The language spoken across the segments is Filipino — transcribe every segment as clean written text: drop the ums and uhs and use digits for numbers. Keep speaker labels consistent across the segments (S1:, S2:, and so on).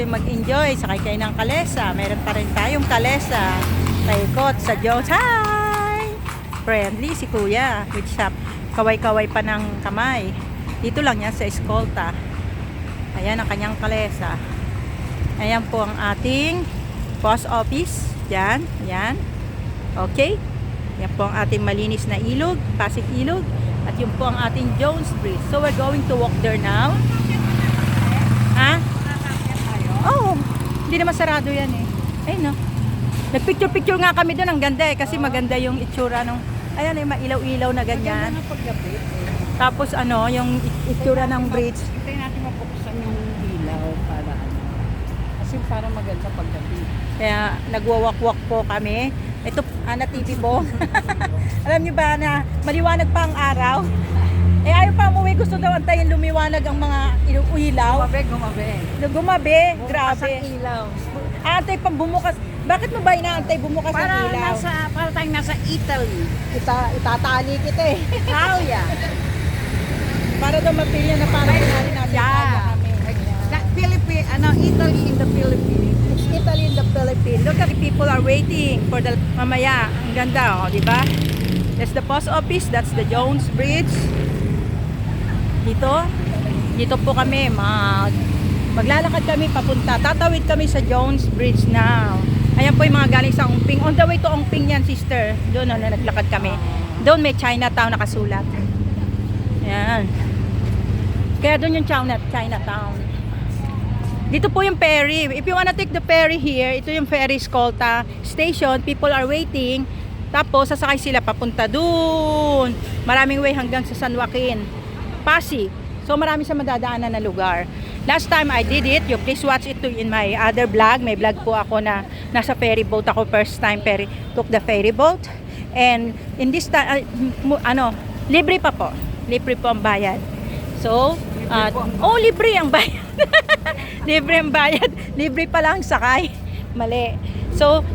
S1: gusto yung mag-enjoy, sakay kayo ng kalesa. Meron pa rin tayong kalesa. Paikot sa Jones. Hi! Friendly si Kuya. With shop. Kaway-kaway pa ng kamay. Dito lang yan sa Escolta. Ayan ang kanyang kalesa. Ayan po ang ating post office. Yan. Yan. Okay. Yan po ang ating malinis na ilog. Pasig Ilog. At yun po ang ating Jones Bridge. So we're going to walk there now. Ha? Oh, hindi naman sarado yan eh. Ayun no. Nagpicture-picture nga kami doon. Ang ganda eh. Kasi maganda yung itsura nung, ayan eh, mailaw-ilaw na ganyan. Tapos ano, yung itsura ng bridge.
S2: Hintayin natin mapukusan yung ilaw para ano. Kasi para maganda paggabi.
S1: Kaya nagwawak-walk po kami. Ito, Ana TV po. Alam niyo ba na maliwanag pa ang araw? Eh ayaw pa umuwi, gusto daw antayin lumiwanag ang mga ilaw.
S2: Gumabi.
S1: Gumabi, grabe.
S2: Bukas ang ilaw.
S1: Antay pang bumukas. Bakit mo ba inaantay bumukas ang ilaw?
S2: Para tayong nasa Italy.
S1: Itatali kita eh.
S2: Italia.
S1: Para daw mapilya na parang natin natin kami.
S2: Italy in the Philippines.
S1: It's Italy in the Philippines. Look at the people are waiting for the mamaya. Ang ganda, oh, di ba? That's the post office. That's the Jones Bridge. Dito po kami maglalakad kami papunta. Tatawid kami sa Jones Bridge now. Ayan po yung mga galing sa Ongping. On the way to Ongping yan, sister. Doon na naglakad kami. Doon may Chinatown nakasulat. Ayan. Kaya doon yung Chinatown. Dito po yung ferry. If you wanna take the ferry here, ito yung ferry Escolta station. People are waiting. Tapos sasakay sila papunta doon. Maraming way hanggang sa San Joaquin, Pasig. So marami sa madadaanan na lugar. Last time I did it, you please watch it in my other vlog. May vlog po ako na nasa ferry boat ako, first time took the ferry boat. And in this time, libre pa po. Libre po ang bayad. So, libre ang bayad. Libre ang bayad. Libre pa lang sakay. Mali. So,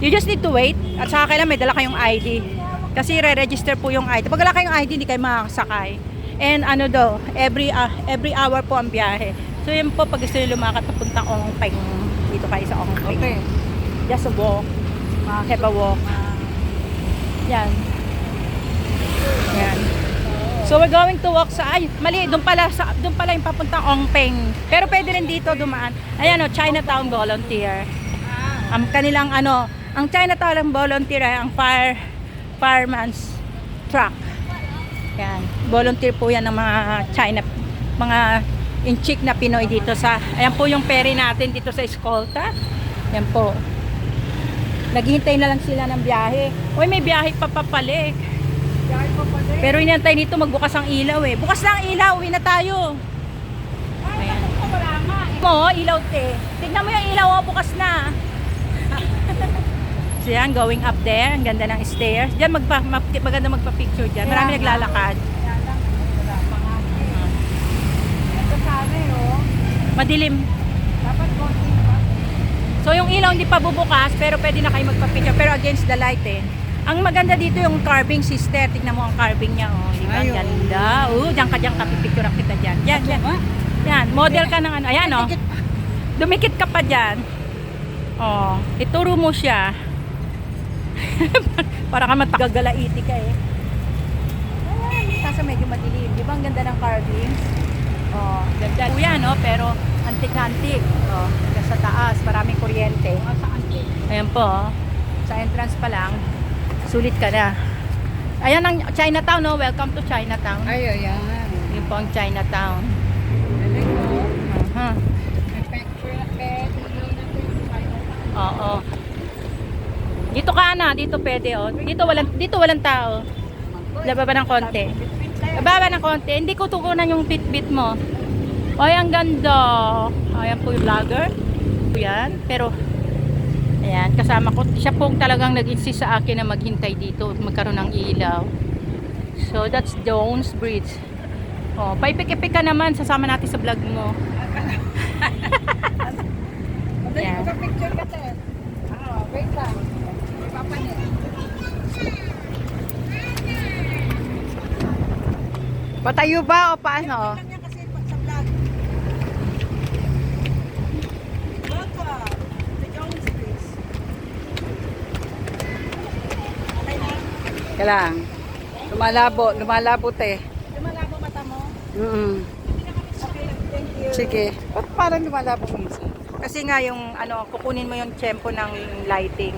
S1: you just need to wait. At saka kailan may dala kayong ID. Kasi re-register po yung ID. Pag wala kayong ID, hindi kayo makakasakay. And every hour po ang biyahe. So, yun po, pag gusto nyo lumakad papuntang Ongping. Dito kayo sa Ongping.
S2: Okay.
S1: Just a walk. Have a walk. Yan. Yan. So we're going to walk doon pala yung papuntang Ongping. Pero pwede rin dito dumaan. Ayan Chinatown Volunteer. Ang kanilang ang Chinatown Volunteer ay ang fireman's truck. Yan. Volunteer po yan ng mga inchik na Pinoy dito ayan po yung ferry natin dito sa Escolta. Yan po. Naghihintay na lang sila ng biyahe. Uy, may biyahe papalik. Pero inantay nito magbukas ang ilaw eh. Bukas na ang ilaw, uwi na tayo. Ayan. Ilaw te. Tignan mo yung ilaw, bukas na. So yan, going up there. Ang ganda ng stairs. Diyan maganda magpa-picture dyan. Marami naglalakad. Madilim. So yung ilaw hindi pa bubukas, pero pwede na kayo magpa-picture. Pero against the light eh. Ang maganda dito yung carving, sister. Tignan mo ang carving niya. Oh, di ba? Ang ganda. Diyan ka pipicture kita dyan. Yan. Yan. Model ka ng Ayan oh. Dumikit ka pa dyan. Oh, ituro mo siya. Para ka matagagalaiti ka eh. Ayan. Kasi medyo madilim. Di ba ang ganda ng carving? Oh, ganda. Yan no? Pero antik-antik. Oh, sa taas. Maraming kuryente. Ayan po. Oh. Sa entrance pa lang. Sulit ka na. Ayan ang Chinatown, no? Welcome to Chinatown.
S2: Ay, ayan.
S1: Yun po ang Chinatown. Oo. Dito ka na, dito pwede, oh. Dito walang tao. Lababa ng konti. Lababa ng konti. Hindi ko tukunan yung bit-bit mo. Ay, ang ganda. Ayan po yung vlogger. Yan, pero ayan, kasama ko. Siya pong talagang nag-insist sa akin na maghintay dito at magkaroon ng ilaw. So, that's Jones Bridge. Oh, paipik-ipik ka naman. Sasama natin sa vlog mo. Ayan.
S2: Picture ka tayo. Wait lang. Ipapanit. Patayo ba o paano? Teka lang. Lumalabo te.
S1: Lumalabo mata mo? Okay, thank you.
S2: Sige. Ba't parang lumalabo minsan?
S1: Kasi nga yung ano, kukunin mo yung tempo ng lighting.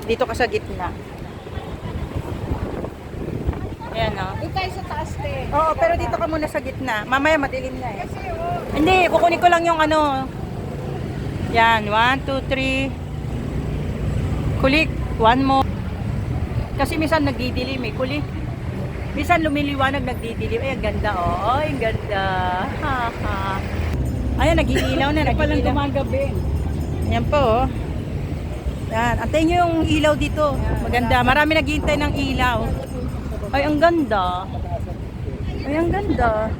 S1: Dito ka sa gitna. Ayan o.
S2: Tayo sa taas te.
S1: Oo, pero dito ka muna sa gitna. Mamaya madilim na eh. Hindi, kukunin ko lang yung ano. Yan, 1, 2, 3. Kulik, one more. Kasi minsan nagdidilim eh, kulik. Minsan lumiliwanag, nagdidilim. Ay, ang ganda oh. Ay, ang ganda. Ha, ha. Ayan, nag-iilaw na,
S2: Palang
S1: nag-iilaw.
S2: gumagabi.
S1: Ayan po oh. Yan, antayin nyo yung ilaw dito. Maganda, marami naghihintay ng ilaw. Ay, ang ganda. Ay, ang ganda.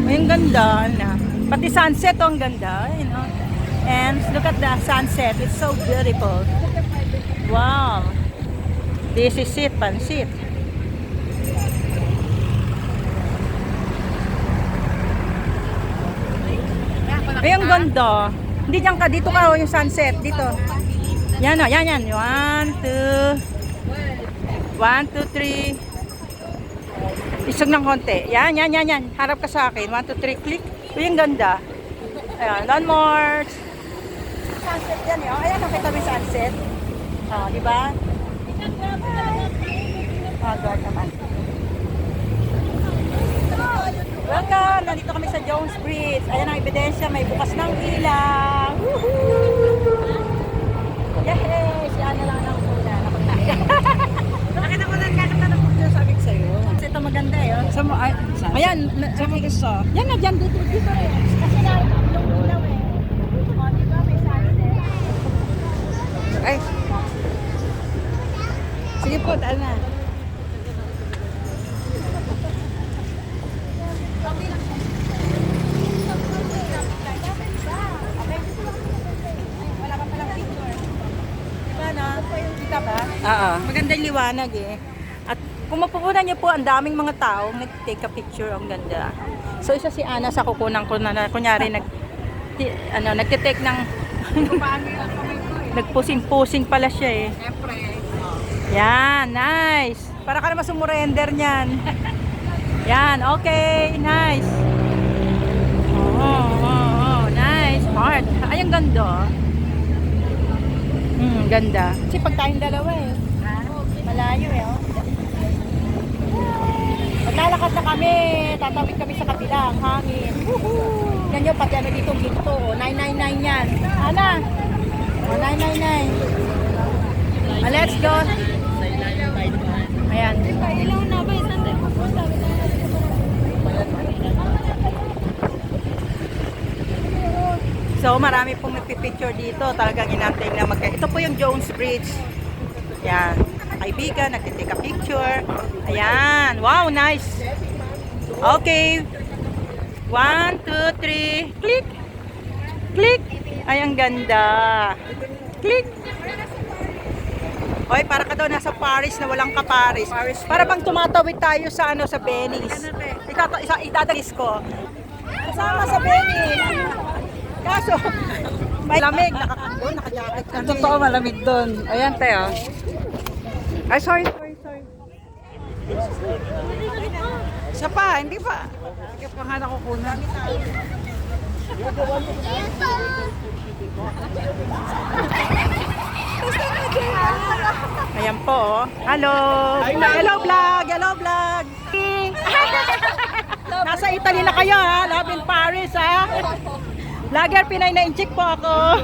S1: Ay, ang ganda. Na. Pati sunset, oh, ang ganda. You know? And look at the sunset. It's so beautiful. Wow. This is it, pansit. Ay, ang ganda. Hindi dyan ka. Dito ka, oh, yung sunset. Dito. Yan, oh. Yan, yan. 1, 2, 3. Isog ng konti. Yan, yan, yan, yan. Harap ka sa akin. 1, 2, 3. Click. Uy, ang ganda. Ayan, one more. Sunset yan, eh. Oh, ayan, nakita mo yung sunset. Oh, di ba? Oh, God naman. Welcome! Nandito kami sa Jones Bridge. Ayan ang ebidensya. May bukas ng ilaw. Woohoo! Yay! Si Ana lang ang una. Nakita ko lang kakita ng picture sabi ko sa'yo. Kasi ito maganda eh. Oh.
S2: Saan mo,
S1: Ayan.
S2: saan mo gusto?
S1: Yan na dyan. Dito eh. Kasi na yung ilaw eh. O, di ba? May sunset.
S2: Ay. Sige po, daan na.
S1: Wala ka palang picture. Diba na? Kita ba?
S2: Oo.
S1: Maganda yung liwanag eh. At kung mapupunan niyo po, ang daming mga tao nag-take a picture. Ang ganda. So isa si Ana sa kukunan ko na kunyari nagte-take ng nagpusing-pusing pala siya eh.
S2: Siyempre.
S1: Yan, nice. Para ka naman sumurrender niyan. Yan, okay, nice. Oh, nice. Heart. Ay, ang ganda. Ganda. Kasi pag tayong dalawa eh. Malayo eh, oh. Maglalakad na kami. Tatawid kami sa kabila. Ang hangin. Woohoo! Yan yun, pati ano dito, ginto. Oh. 999 yan. Ana? Oh, 999. Let's go. Ayan. Ilaw na ba? So marami pong nagpipicture dito. Talagang inantay na ito po yung Jones Bridge. Ayan. Kaibigan, nagtitake a picture. Ayan. Wow, nice. Okay. 1, 2, 3. Click. Click. Ay, ang ganda. Click. Oy, para ka daw nasa Paris na walang ka-Paris. Para bang tumatawid tayo sa sa Venice. Itadalis ko. Kasama sa Venice. Kaso, may lamig. Naka-jacket kami.
S2: Totoo malamig doon. Ayan, te, oh. Ay, sorry. Isa pa, hindi pa. Sige pa nga nakukunan.
S1: Ayan po, oh. Hello. Hello vlog. Hello vlog. Nasa Italy na kayo ha. Love in Paris ha. Vlogger Pinay na inchik po ako.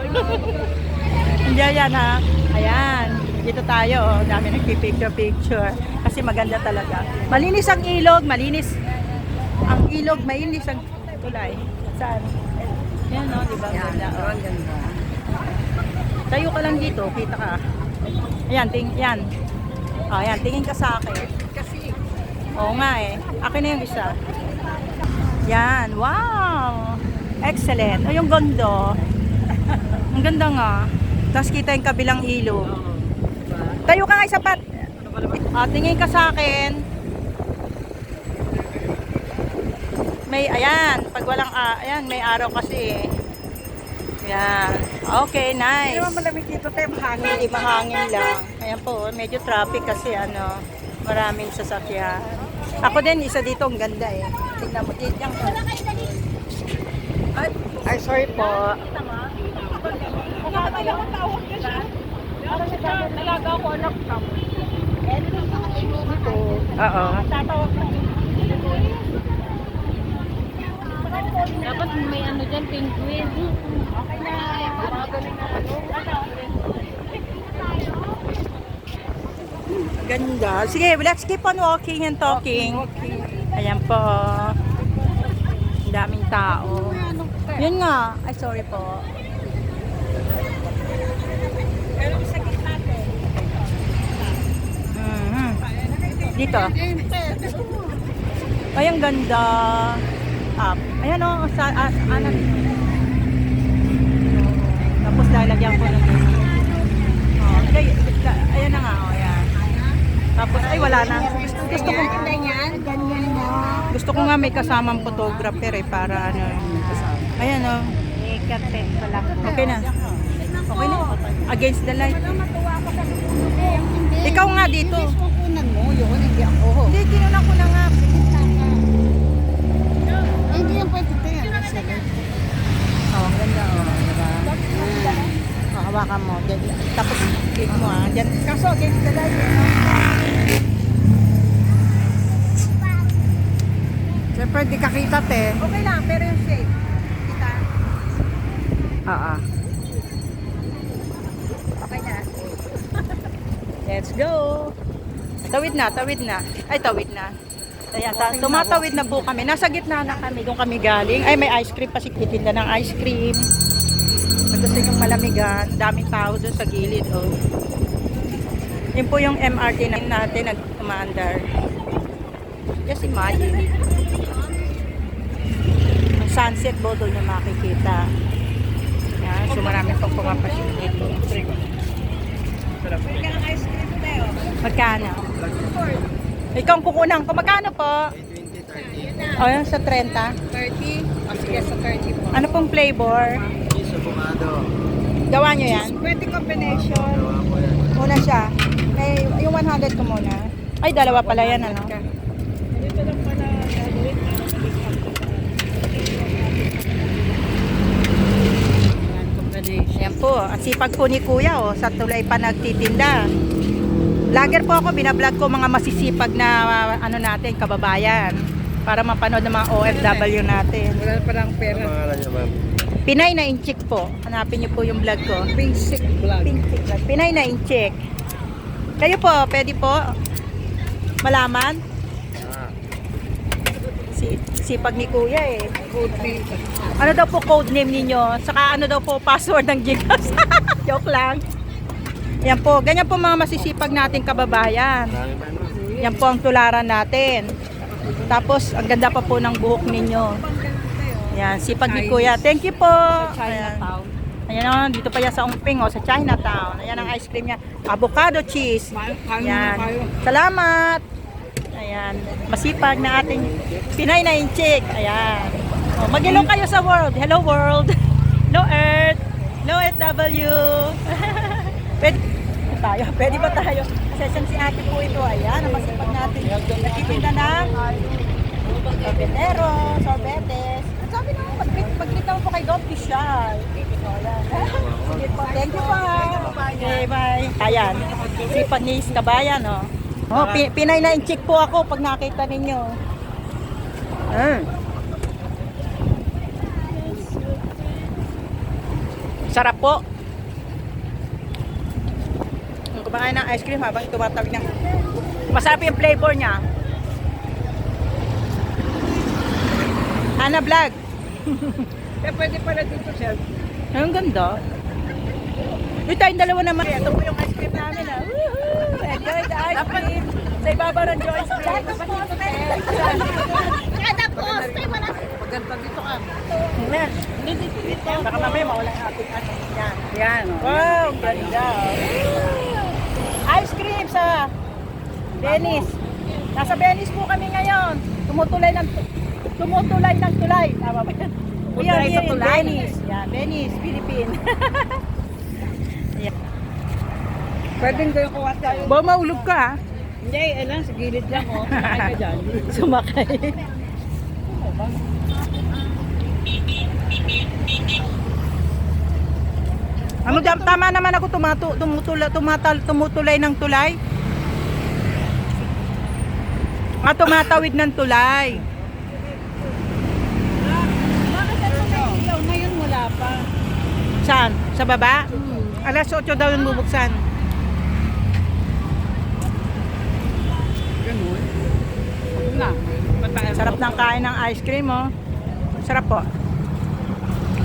S1: Yan ha. Ayan. Dito tayo, oh. Dami nagpipicture-picture. Kasi maganda talaga. Malinis ang ilog. Malinis ang ilog. Malinis ang tulay. Saan? Yan o, diba? Ang ganda. Oh.
S2: Ang ganda.
S1: Tayo ka lang dito, kita ka. Ayan, yan. Oh, ayan, tingin ka sa akin.
S2: Kasi,
S1: Oo nga eh. Akin na yung isa. Yan, wow! Excellent. O, yung gondo. Ang ganda nga. Tapos kita yung kabilang ilog. Tayo ka nga isa pat. Tingin ka sa akin. May, ayan, pag walang, ayan, may araw kasi eh. Yan. Okay, nice.
S2: Hindi naman malamig dito tayo, mahangin.
S1: Hindi mahangin lang. Ayan po, medyo traffic kasi maraming sasakyan. Ako din, isa dito, ang ganda eh. Tingnan mo, tingnan mo. Ay, sorry po. Oo.
S2: Dapat may ano dyan, penguin. Okay na.
S1: Ganda. Sige, let's keep on walking and talking. Ayan po. Ang daming tao. Yun nga. Ay, sorry po. Mhm. Dito. Ay, ang ganda. Ayan o. Tapos lalagyan ko ng ayan na nga. Ayan. Tapos, ay wala na. Gusto ko nga may kasamang photographer para ayan o. Okay na. Okay na. Against the light. Ikaw nga dito.
S2: Kunan mo, yun, hindi ako.
S1: Hindi, kinunan ko na nga.
S2: Hindi yan pwede tayo.
S1: Ang ganda diba? Hawakan mo. Tapos, click mo Diyan. Kaso, against the light.
S2: Siyempre, di kakita, te.
S1: Okay lang, pero yung shape. Kita. Okay na. Let's go. Tawid na. Ay, tawid na. Ayan, tumatawid na po kami. Nasa gitna na kami. Doon kami galing. Ay, may ice cream pa. Titinda ng ice cream. Gusto yung malamigan. Daming tao doon sa gilid. Oh. Yun po yung MRT natin nag-umaandar. Just imagine. Ang sunset po doon yung makikita. Yan. So marami pong pumapasyon dito. Magkano? Ikaw ang kukunan ko. Magkano po? 20, 30. O, yan sa 30.
S2: 30? O, sige, sa 30 po.
S1: Ano pong flavor?
S3: Piso bumado.
S1: Gawa nyo yan?
S2: Pwede combination.
S3: Gawa ko yan.
S1: Muna siya. Yung 100 ko muna. Ay, dalawa pala yan, ano?
S2: Dito lang pala gagawin.
S1: Ayan po. Ang sipag po ni Kuya, sa tulay pa nagtitinda. Vlogger po ako, binablog ko mga masisipag na natin, kababayan. Para mapanood ng mga OFW natin.
S2: Wala pa lang
S3: Ano
S2: pera.
S3: pangalan niya, ma'am?
S1: Pinay na inchik po. Hanapin niyo po yung vlog ko.
S2: Basic vlog.
S1: Pinay na inchik. Kayo po, pwede po malaman? Sipag ni Kuya eh.
S2: Good name.
S1: Ano daw po code name ninyo? Saka ano daw po password ng Gcash? Joke lang. Yan po, ganyan po mga masisipag nating kababayan.
S3: Marami pa naman.
S1: Yan po ang tularan natin. Tapos, ang ganda pa po ng buhok ninyo. Yan, sipag ni Kuya. Thank you po. Ayan.
S2: Chinatown.
S1: Ayan dito pa yan sa Ungping, sa Chinatown. Ayan ang ice cream niya. Avocado cheese. Ayan. Salamat. Ayan. Masipag na ating Pinay na inchik. Ayan. Mag-hello kayo sa world. Hello world. Hello Earth. Hello FW. Pwede ba tayo? Session si ate po ito. Ayan, ang masipag natin. Nagtitinda ng sorbetero, sorbetes. Ang sabi naman, mag-greet naman po kay Don Pisyal. Sige po, thank you po. Okay, bye. Ayan, sipag ni Kabayan, Pinay na inchik po ako pag nakita ninyo. Sarap po. Kumakain ng ice cream habang tumatawid ng masarap yung flavor niya. Ana vlog.
S2: Pwede pala dito, sir.
S1: Ang ganda. Uy, tayong dalawa naman. Ito po yung ice cream namin. Woohoo! Enjoy the ice cream. Sa ibabaw ng Joyce Cream.
S2: Kada poste, wala. Maganda dito ka.
S1: Ayan. Dito. Baka mamaya mawala yung ating ano. Yan.
S2: Yan.
S1: Wow, ganda. Ice cream sa Venice. Nasa Venice po kami ngayon. Tumutulay ng tulay. Tama ba yan?
S2: Punta
S1: Yan,
S2: tayo sa
S1: here in
S2: tulay.
S1: Venice. Yan, Venice, Philippines. Yan.
S2: Pwedeng kayo kuha tayo.
S1: Bawa maulog ka ha.
S2: Hindi, lang, sa gilid lang, oh. Sakay ka dyan.
S1: Sumakay. Ano dyan? Tama naman ako tumutulay ng tulay. Tumatawid ng tulay.
S2: Bakit ano may ilaw? Ngayon wala pa.
S1: Saan? Sa baba? Alas 8 daw yung bubuksan.
S2: Ganun. Huwag na.
S1: Sarap ng kain ng ice cream, oh. Sarap po.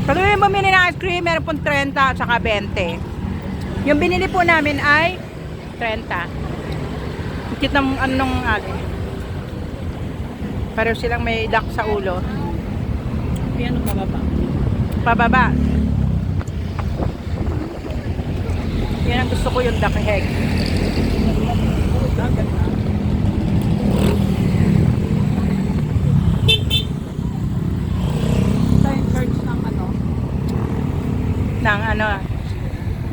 S1: Pag yung bumili ng ice cream, meron pong 30 at saka 20. Yung binili po namin ay 30. Kit ng anong alin. Pareho silang may duck sa ulo.
S2: Yan ang bababa.
S1: Pababa. Yan ang gusto ko, yung duck egg.
S2: Ito yung church ng ano.
S1: Ng ano,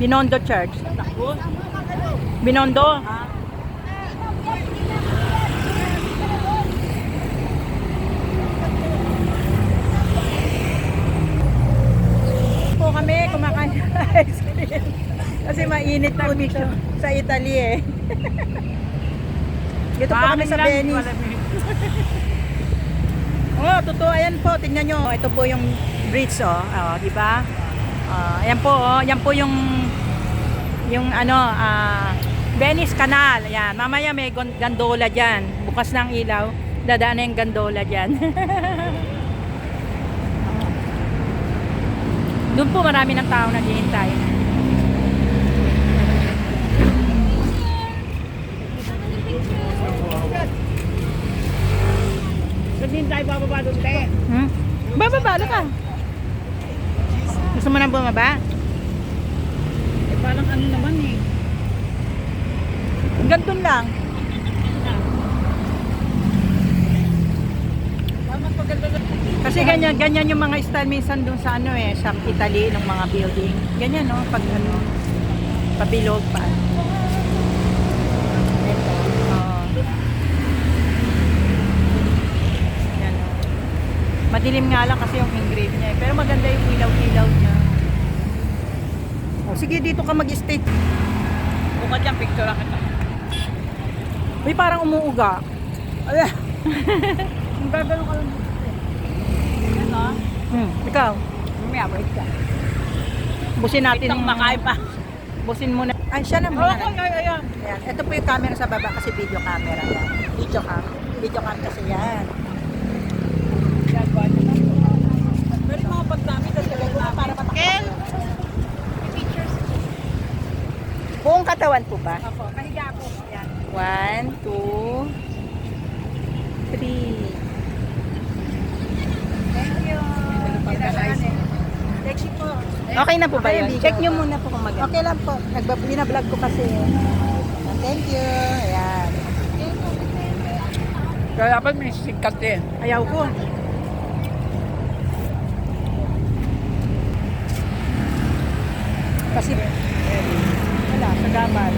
S1: Binondo Church.
S2: Takbo.
S1: Binondo. Po kami kumakain ng ice cream. Kasi mainit po dito sa Italy eh. Dito po kami sa Venice. Oh, totoo. Ayan po, tingnan nyo. Ito po yung bridge, oh. Oh, di ba? Ayan po, oh. Yan po yung ano, Venice Canal. Ayan. Mamaya may gondola diyan. Bukas ng ilaw. Dadaan na yung gondola diyan. Doon po marami ng tao naghihintay.
S2: Kasi hindi tayo bababa doon, te.
S1: Bababa ka. Gusto mo nang bumaba?
S2: Eh, parang ano naman eh.
S1: Ganun lang.
S2: Parang paganda na.
S1: Kasi ganyan yung mga style minsan dun sa ano eh, sa Italy, ng mga building. Ganyan no, pag ano, pabilog pa. Oo. Yan, oh. Madilim nga lang kasi yung engrave niya eh. Pero maganda yung ilaw-ilaw niya. Oh, sige, dito ka mag-stay.
S2: Bukod yan, picture lang kita.
S1: Uy, parang umuuga.
S2: Ala. Ang gagano ka lang dito. Yan o.
S1: Ikaw,
S2: Mamaya, wait ka.
S1: busin natin.
S2: Itong makain pa.
S1: Busin muna. Ay, siya na muna.
S2: Ayan.
S1: Ayan. Ito po yung camera sa baba kasi video camera. Yan. Video cam. Video cam kasi yan.
S2: Pero mga pagdami, dagdagan mo na para matakot.
S1: Buong katawan po ba?
S2: Ako, kahiga ako. Yan.
S1: 1, 2, 3.
S2: Thank you. Thank you po.
S1: Okay na po ba yun?
S2: video.
S1: Check nyo muna po kung maganda. Okay lang po. Binablog ko kasi. Thank you. Ayan.
S2: Kaya dapat may sikat eh.
S1: Ayaw ko. Kasi wala, sa gamal.